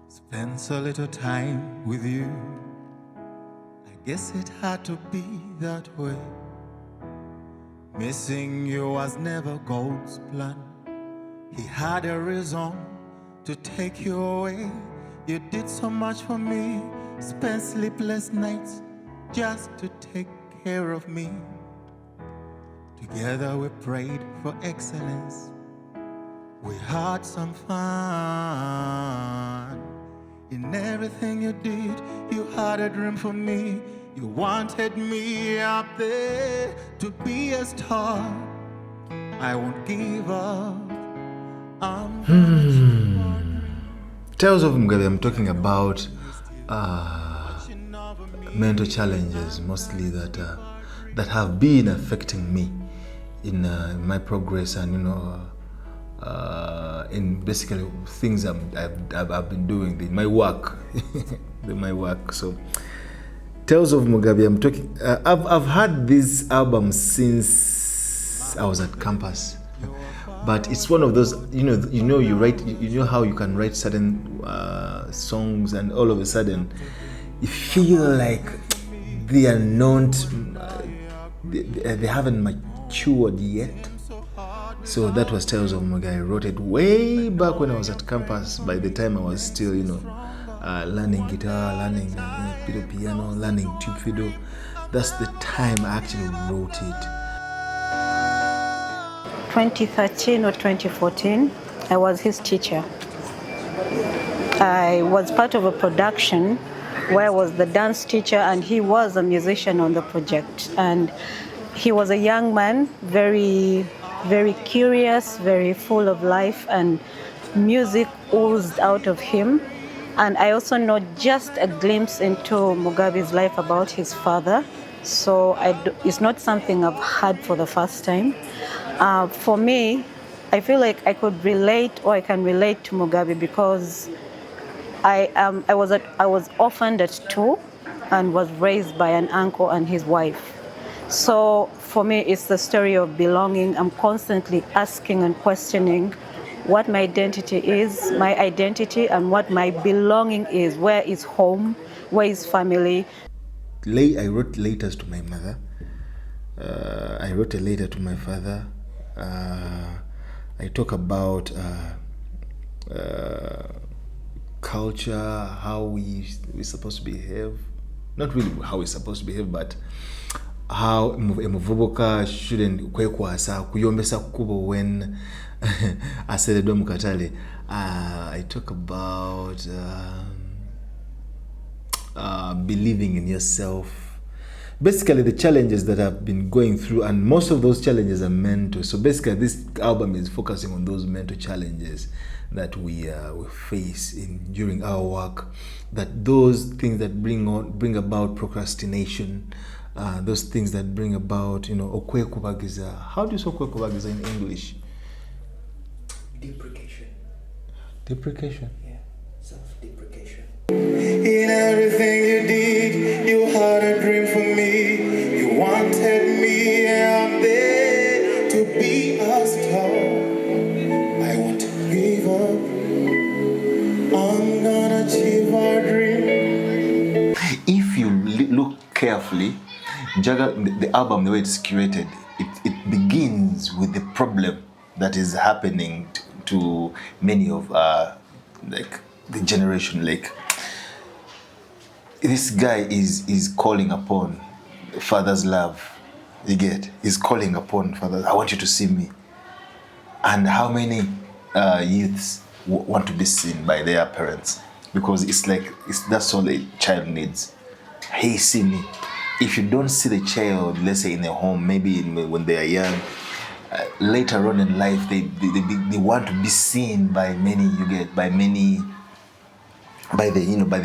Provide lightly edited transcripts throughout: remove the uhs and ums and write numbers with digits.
Spend so little time with you. I guess it had to be that way. Missing you was never God's plan. He had a reason to take you away. You did so much for me. Spent sleepless nights just to take care of me. Together we prayed for excellence. We had some fun. In everything you did, you had a dream for me. You wanted me up there to be a star. I won't give up. Tales of Mugabi, I'm talking about mental challenges, mostly that have been affecting me in my progress and in basically things I've been doing in my work, my work. So, Tales of Mugabi, I'm talking. I've had this album since I was at campus, but it's one of those. You write. You know how you can write certain songs, and all of a sudden, you feel like they are not. They haven't matured yet. So that was Tales of Mugabi. I wrote it way back when I was at campus. By the time I was still, learning guitar, learning piano, learning tube fiddle. That's the time I actually wrote it. 2013 or 2014, I was his teacher. I was part of a production where I was the dance teacher and he was a musician on the project. And he was a young man, very curious, very full of life, and music oozed out of him. And I also know just a glimpse into Mugabi's life about his father. So it's not something I've heard for the first time. For me, I feel like I could relate, or I can relate to Mugabi because I was orphaned at 2 and was raised by an uncle and his wife. So for me, it's the story of belonging. I'm constantly asking and questioning what my identity is, and what my belonging is. Where is home? Where is family? I wrote letters to my mother. I wrote a letter to my father. I talk about culture, how we're supposed to behave. Not really how we're supposed to behave, but how emuvubuka shouldn't kwekwasa kuyombesa kubo when aseledwa mukatale. I talk about believing in yourself. Basically the challenges that I've been going through, and most of those challenges are mental. So basically this album is focusing on those mental challenges that we face during our work, that those things that bring about procrastination, those things that bring about, okwekubagiza. How do you say okwekubagiza in English? Deprecation. Deprecation? Yeah, self-deprecation. In everything you did, you had a dream for me. You wanted me out there to be a star. I won't give up. I'm gonna achieve our dream. If you look carefully, the album, the way it's curated, it begins with the problem that is happening to many of the generation. Like, this guy is calling upon father's love. You get? He's calling upon father. I want you to see me. And how many youths want to be seen by their parents? Because that's all a child needs. Hey, see me. If you don't see the child, let's say in a home, maybe when they are young, later on in life, they want to be seen by many. You get? By the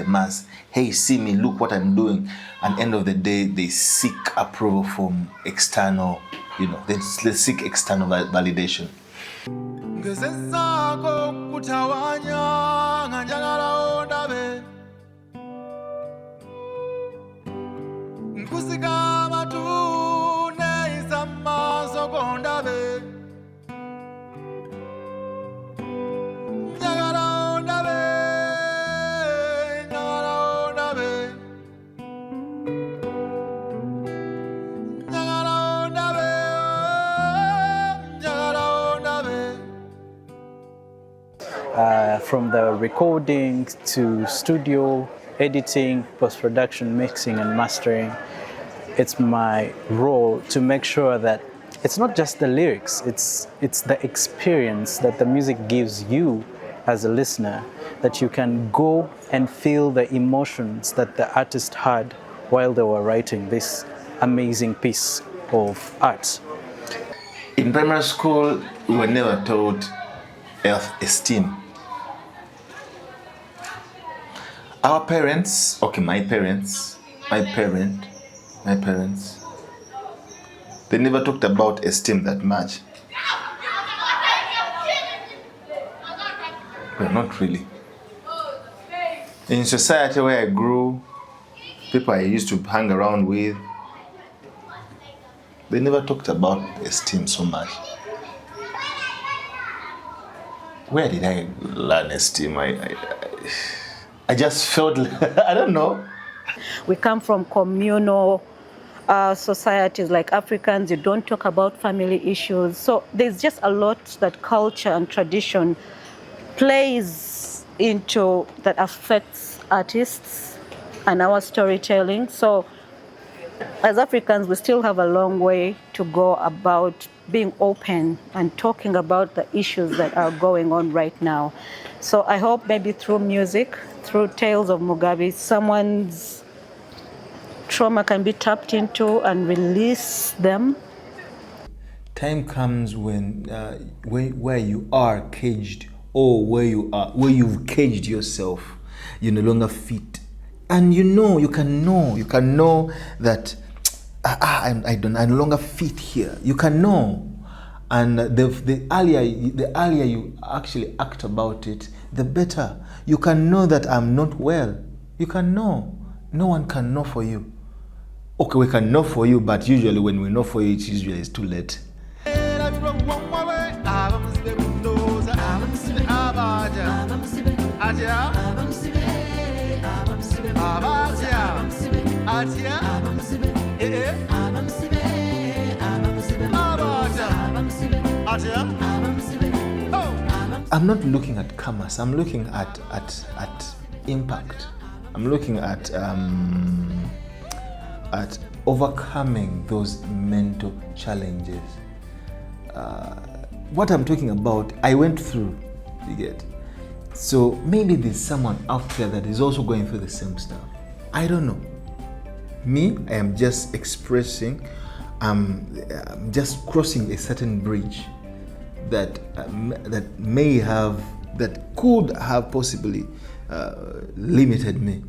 mass. Hey, see me, look what I'm doing. And end of the day, they seek approval from external, they seek external validation. from the recording to studio, editing, post-production, mixing and mastering. It's my role to make sure that it's not just the lyrics, it's the experience that the music gives you as a listener, that you can go and feel the emotions that the artist had while they were writing this amazing piece of art. In primary school, we were never taught esteem. Our parents, okay, my parents, they never talked about esteem that much. Well, not really. In society where I grew, people I used to hang around with, they never talked about esteem so much. Where did I learn esteem? I just felt, I don't know. We come from communal societies like Africans. You don't talk about family issues. So there's just a lot that culture and tradition plays into that affects artists and our storytelling. So as Africans, we still have a long way to go about being open and talking about the issues that are going on right now. So I hope maybe through music, through Tales of Mugabi, someone's trauma can be tapped into and release them. Time comes when where you are caged, or where you've caged yourself, you're no longer fit, and you can know that I no longer fit here. You can know, and the earlier you actually act about it, the better. You can know that I'm not well. You can know. No one can know for you. Okay, we can know for you, but usually when we know for you, it's too late. I'm not looking at commerce. I'm looking at impact. I'm looking at overcoming those mental challenges. What I'm talking about, I went through. You get. So maybe there's someone out there that is also going through the same stuff. I don't know. Me, I am just expressing. I'm just crossing a certain bridge that could have possibly limited me.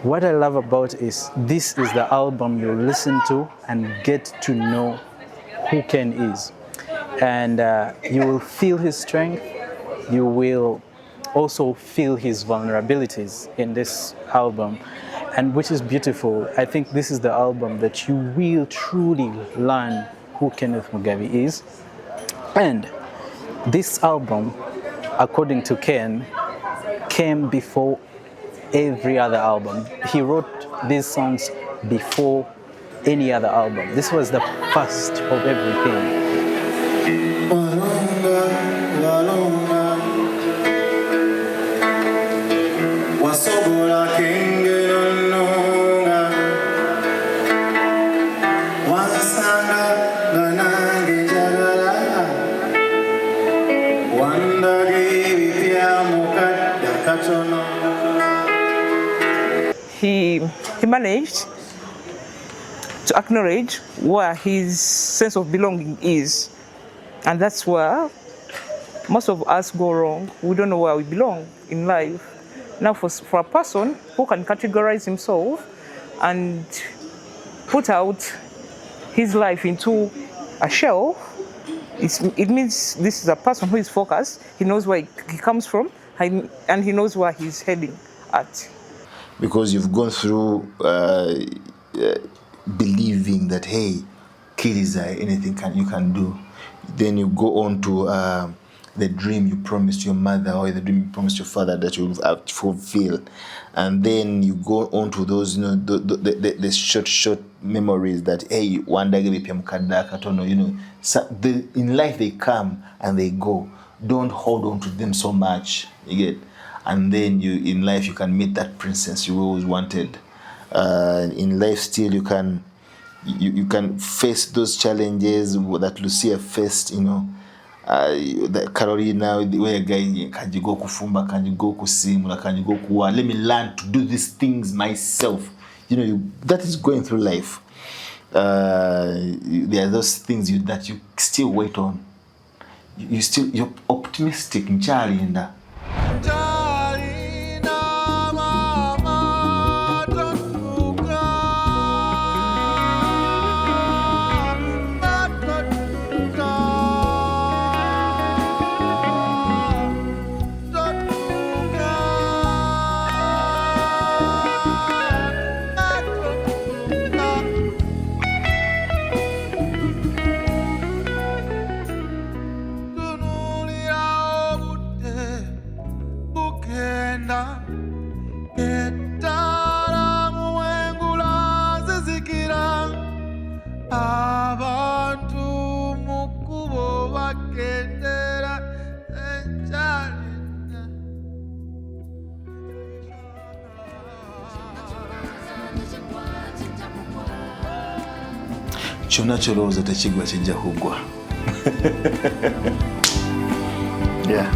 What I love about is this is the album you listen to and get to know who Ken is. And you will feel his strength. You will also feel his vulnerabilities in this album, and which is beautiful. I think this is the album that you will truly learn who Kenneth Mugabi is. And this album, according to Ken, came before every other album. He wrote these songs before any other album. This was the first of everything. He managed to acknowledge where his sense of belonging is. And that's where most of us go wrong. We don't know where we belong in life. Now for a person who can categorize himself and put out his life into a shelf, it means this is a person who is focused. He knows where he comes from and he knows where he's heading at. Because you've gone through believing that, hey, kid is anything you can do. Then you go on to the dream you promised your mother or the dream you promised your father that you'll fulfill. And then you go on to those, the short memories that, hey, one day in life they come and they go. don't hold on to them so much. You get, and then you in life you can meet that princess you always wanted. In life, still you can face those challenges that Lucia faced. You know, the Carolina, where guy can you go kufumba, can you go kusimula, can you go kuwa? Let me learn to do these things myself. You know, that is going through life. There are those things that you still wait on. You're optimistic, Nchalinda. Chona choloza techigwa chijja kugwa. Yeah.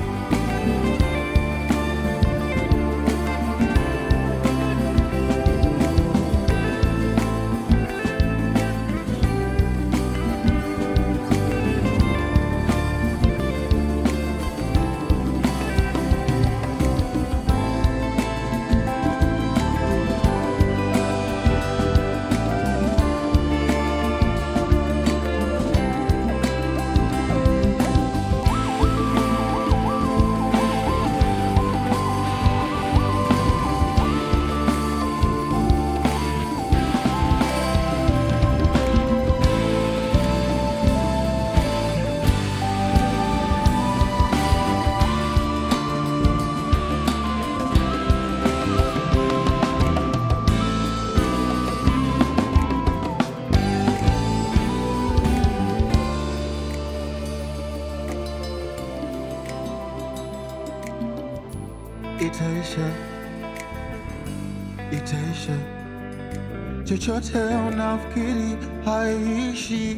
Itaisha, chochote unafikiri haishi.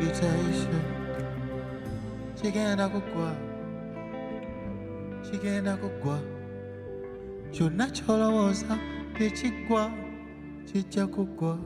Itaisha, chigenda kugwa, chona cholowooza techigwa chijja kugwa.